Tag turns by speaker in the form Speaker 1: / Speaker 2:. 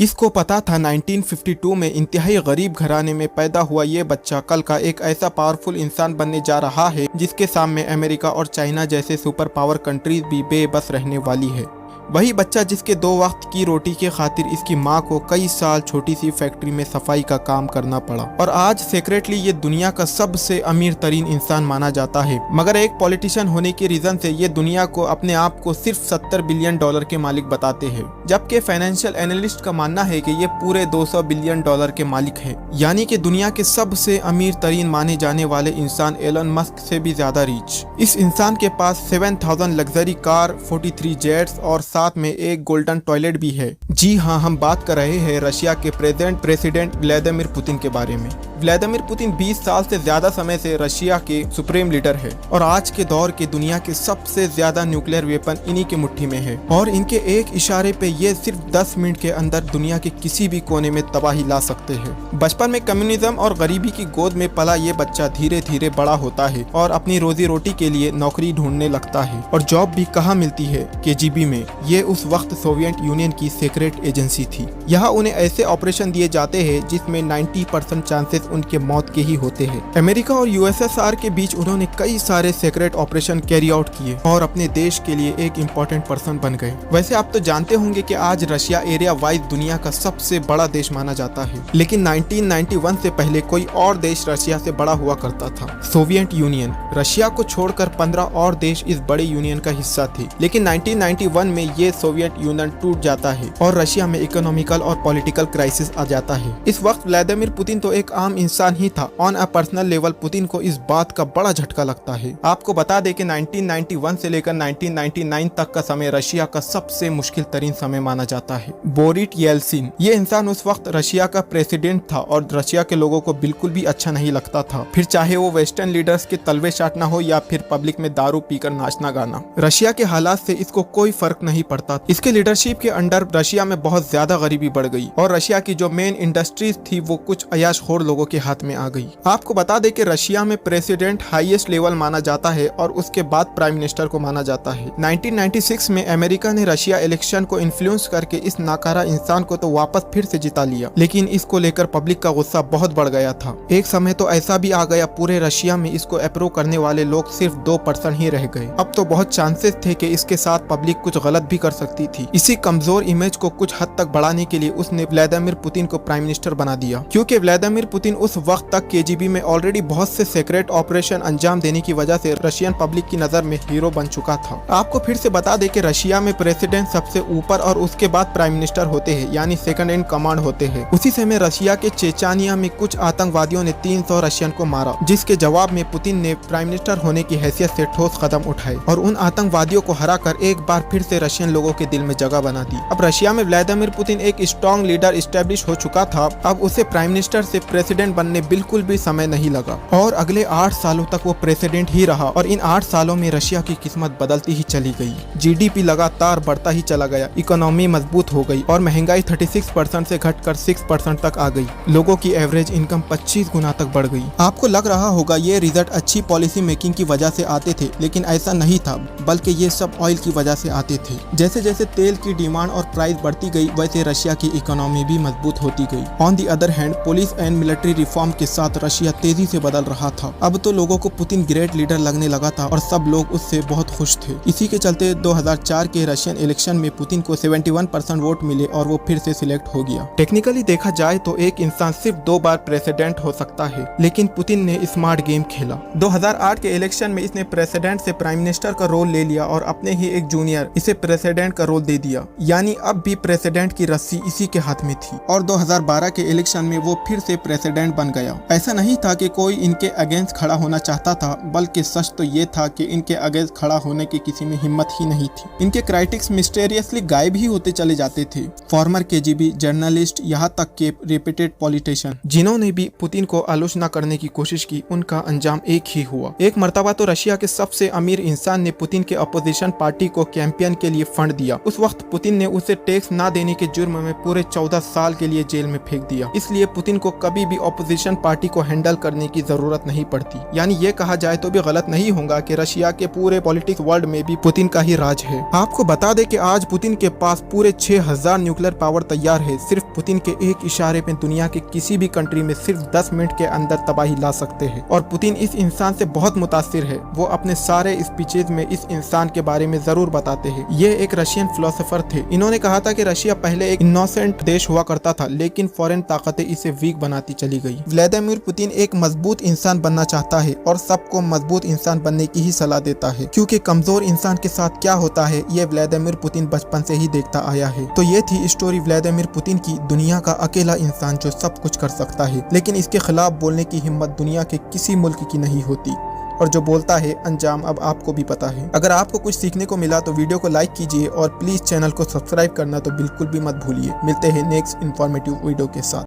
Speaker 1: किसको पता था 1952 में इंतहाई गरीब घराने में पैदा हुआ ये बच्चा कल का एक ऐसा पावरफुल इंसान बनने जा रहा है जिसके सामने अमेरिका और चाइना जैसे सुपर पावर कंट्रीज भी बेबस रहने वाली है। वही बच्चा जिसके 2 वक्त की रोटी के खातिर इसकी माँ को कई साल छोटी सी फैक्ट्री में सफाई का काम करना पड़ा और आज सीक्रेटली ये दुनिया का सबसे अमीर तरीन इंसान माना जाता है। मगर एक पॉलिटिशियन होने के रीजन से ये दुनिया को अपने आप को सिर्फ $70 बिलियन के मालिक बताते हैं, जबकि फाइनेंशियल एनालिस्ट का मानना है कि ये पूरे $200 बिलियन के मालिक है। यानी कि दुनिया के सबसे अमीर तरीन माने जाने वाले इंसान एलन मस्क से भी ज्यादा रिच। इस इंसान के पास 7000 लग्जरी कार, 43 जेट्स और साथ में एक गोल्डन टॉयलेट भी है। जी हाँ, हम बात कर रहे हैं रशिया के प्रेसिडेंट व्लादिमीर पुतिन के बारे में। व्लादिमीर पुतिन 20 साल से ज्यादा समय से रशिया के सुप्रीम लीडर है और आज के दौर के दुनिया के सबसे ज्यादा न्यूक्लियर वेपन इन्हीं के मुट्ठी में है और इनके एक इशारे पे ये सिर्फ 10 मिनट के अंदर दुनिया के किसी भी कोने में तबाही ला सकते हैं। बचपन में कम्युनिज्म और गरीबी की गोद में पला ये बच्चा धीरे धीरे बड़ा होता है और अपनी रोजी रोटी के लिए नौकरी ढूंढने लगता है और जॉब भी कहाँ मिलती है, KGB में। ये उस वक्त सोवियत यूनियन की सीक्रेट एजेंसी थी। यहाँ उन्हें ऐसे ऑपरेशन दिए जाते हैं जिसमें 90% चांसेस उनके मौत के ही होते हैं। अमेरिका और USSR के बीच उन्होंने कई सारे सीक्रेट ऑपरेशन कैरी आउट किए और अपने देश के लिए एक इम्पोर्टेंट पर्सन बन गए। वैसे आप तो जानते होंगे कि आज रशिया एरिया वाइज दुनिया का सबसे बड़ा देश माना जाता है, लेकिन 1991 से पहले कोई और देश रशिया से बड़ा हुआ करता था, सोवियत यूनियन। रशिया को छोड़कर 15 और देश इस बड़े यूनियन का हिस्सा थे, लेकिन 1991 में ये सोवियत यूनियन टूट जाता है और रशिया में इकोनॉमिकल और पॉलिटिकल क्राइसिस आ जाता है। इस वक्त व्लादिमीर पुतिन तो एक आम इंसान ही था। On a personal level Putin को इस बात का बड़ा झटका लगता है। आपको बता दें कि 1991 से लेकर 1999 तक का समय रशिया का सबसे मुश्किल तरीन समय माना जाता है। बोरिस येल्सिन ये इंसान उस वक्त रशिया का प्रेसिडेंट था और रशिया के लोगों को बिल्कुल भी अच्छा नहीं लगता था, फिर चाहे वो वेस्टर्न लीडर्स के तलवे चाटना हो या फिर पब्लिक में दारू पीकर नाचना गाना। रशिया के हालात से इसको कोई फर्क नहीं पड़ता। इसके लीडरशिप के अंडर रशिया में बहुत ज्यादा गरीबी बढ़ गई और रशिया की जो मेन इंडस्ट्रीज थी वो कुछ अयाशखोर लोगों के हाथ में आ गई। आपको बता दें कि रशिया में प्रेसिडेंट हाईएस्ट लेवल माना जाता है और उसके बाद प्राइम मिनिस्टर को माना जाता है। 1996 में अमेरिका ने रशिया इलेक्शन को इन्फ्लुएंस करके इस नाकारा इंसान को तो वापस फिर से जिता लिया, लेकिन इसको लेकर पब्लिक का गुस्सा बहुत बढ़ गया था। एक समय तो ऐसा भी आ गया पूरे रशिया में इसको अप्रूव करने वाले लोग सिर्फ 2% ही रह गए। अब तो बहुत चांसेस थे कि इसके साथ पब्लिक कुछ गलत भी कर सकती थी। इसी कमजोर इमेज को कुछ हद तक बढ़ाने के लिए उसने व्लादिमीर पुतिन को प्राइम मिनिस्टर बना दिया, क्योंकि व्लादिमीर पुतिन उस वक्त तक KGB में ऑलरेडी बहुत से सीक्रेट ऑपरेशन अंजाम देने की वजह से रशियन पब्लिक की नजर में हीरो बन चुका था। आपको फिर से बता दें कि रशिया में प्रेसिडेंट सबसे ऊपर और उसके बाद प्राइम मिनिस्टर होते हैं, यानी सेकंड इन कमांड होते हैं। उसी समय रशिया के चेचानिया में कुछ आतंकवादियों ने 300 रशियन को मारा, जिसके जवाब में पुतिन ने प्राइम मिनिस्टर होने की हैसियत से ठोस कदम उठाए और उन आतंकवादियों को हराकर एक बार फिर से रशियन लोगों के दिल में जगह बना दी। अब रशिया में व्लादिमीर पुतिन एक स्ट्रॉन्ग लीडर इस्टेब्लिश हो चुका था। अब उसे प्राइम मिनिस्टर से प्रेसिडेंट बनने बिल्कुल भी समय नहीं लगा और अगले 8 सालों तक वो प्रेसिडेंट ही रहा और इन 8 सालों में रशिया की किस्मत बदलती ही चली गई। GDP लगातार बढ़ता ही चला गया, इकोनॉमी मजबूत हो गई और महंगाई 36% से घटकर 6% तक आ गई। लोगों की एवरेज इनकम 25 गुना तक बढ़ गई। आपको लग रहा होगा ये रिजल्ट अच्छी पॉलिसी मेकिंग की वजह से आते थे, लेकिन ऐसा नहीं था, बल्कि ये सब ऑयल की वजह से आते थे। जैसे जैसे तेल की डिमांड और प्राइस बढ़ती गई वैसे रशिया की इकोनॉमी भी मजबूत होती गई। On the other hand police and military reform के साथ रशिया तेजी से बदल रहा था। अब तो लोगों को पुतिन ग्रेट लीडर लगने लगा था और सब लोग उससे बहुत खुश थे। इसी के चलते 2004 के रशियन इलेक्शन में पुतिन को 71% वोट मिले और वो फिर से सिलेक्ट हो गया। टेक्निकली देखा जाए तो एक इंसान सिर्फ 2 बार प्रेसिडेंट हो सकता है, लेकिन पुतिन ने स्मार्ट गेम खेला। 2008 के इलेक्शन में इसने प्रेसिडेंट से प्राइम मिनिस्टर का रोल ले लिया और अपने ही एक जूनियर इसे प्रेसिडेंट का रोल दे दिया, यानी अब भी प्रेसिडेंट की रस्सी इसी के हाथ में थी। और 2012 के इलेक्शन में वो फिर से प्रेसिडेंट बन गया। ऐसा नहीं था कि कोई इनके अगेंस्ट खड़ा होना चाहता था, बल्कि सच तो ये था कि इनके अगेंस्ट खड़ा होने की किसी में हिम्मत ही नहीं थी। इनके क्राइटिक्स मिस्टीरियसली गायब ही होते चले जाते थे। फॉर्मर KGB जर्नलिस्ट, यहाँ तक के रेप्यूटेड पॉलिटिशियन जिन्होंने भी पुतिन को आलोचना करने की कोशिश की, उनका अंजाम एक ही हुआ। एक मर्तबा तो रशिया के सबसे अमीर इंसान ने पुतिन के अपोजिशन पार्टी को कैंपेन के लिए फंड दिया। उस वक्त पुतिन ने उसे टैक्स ना देने के जुर्म में पूरे 14 साल के लिए जेल में फेंक दिया। इसलिए पुतिन को कभी भी ऑपोजिशन पार्टी को हैंडल करने की जरूरत नहीं पड़ती। यानी ये कहा जाए तो भी गलत नहीं होगा कि रशिया के पूरे पॉलिटिक्स वर्ल्ड में भी पुतिन का ही राज है। आपको बता दें कि आज पुतिन के पास पूरे 6000 न्यूक्लियर पावर तैयार है। सिर्फ पुतिन के एक इशारे पे दुनिया के किसी भी कंट्री में सिर्फ 10 मिनट के अंदर तबाही ला सकते हैं। और पुतिन इस इंसान से बहुत मुतासिर है। वो अपने सारे स्पीचेज में इस इंसान के बारे में जरूर बताते हैं। ये एक रशियन फिलोसोफर थे। इन्होंने कहा था कि रशिया पहले एक इनोसेंट देश हुआ करता था, लेकिन फॉरेन ताकतें इसे वीक बनाती चली गई। व्लादिमीर पुतिन एक मजबूत इंसान बनना चाहता है और सबको मजबूत इंसान बनने की ही सलाह देता है, क्योंकि कमजोर इंसान के साथ क्या होता है ये व्लादिमीर पुतिन बचपन से ही देखता आया है। तो ये थी स्टोरी व्लादिमीर पुतिन की, दुनिया का अकेला इंसान जो सब कुछ कर सकता है, लेकिन इसके खिलाफ बोलने की हिम्मत दुनिया के किसी मुल्क की नहीं होती। और जो बोलता है अंजाम अब आपको भी पता है। अगर आपको कुछ सीखने को मिला तो वीडियो को लाइक कीजिए और प्लीज चैनल को सब्सक्राइब करना तो बिल्कुल भी मत भूलिए। मिलते हैं नेक्स्ट इंफॉर्मेटिव वीडियो के साथ।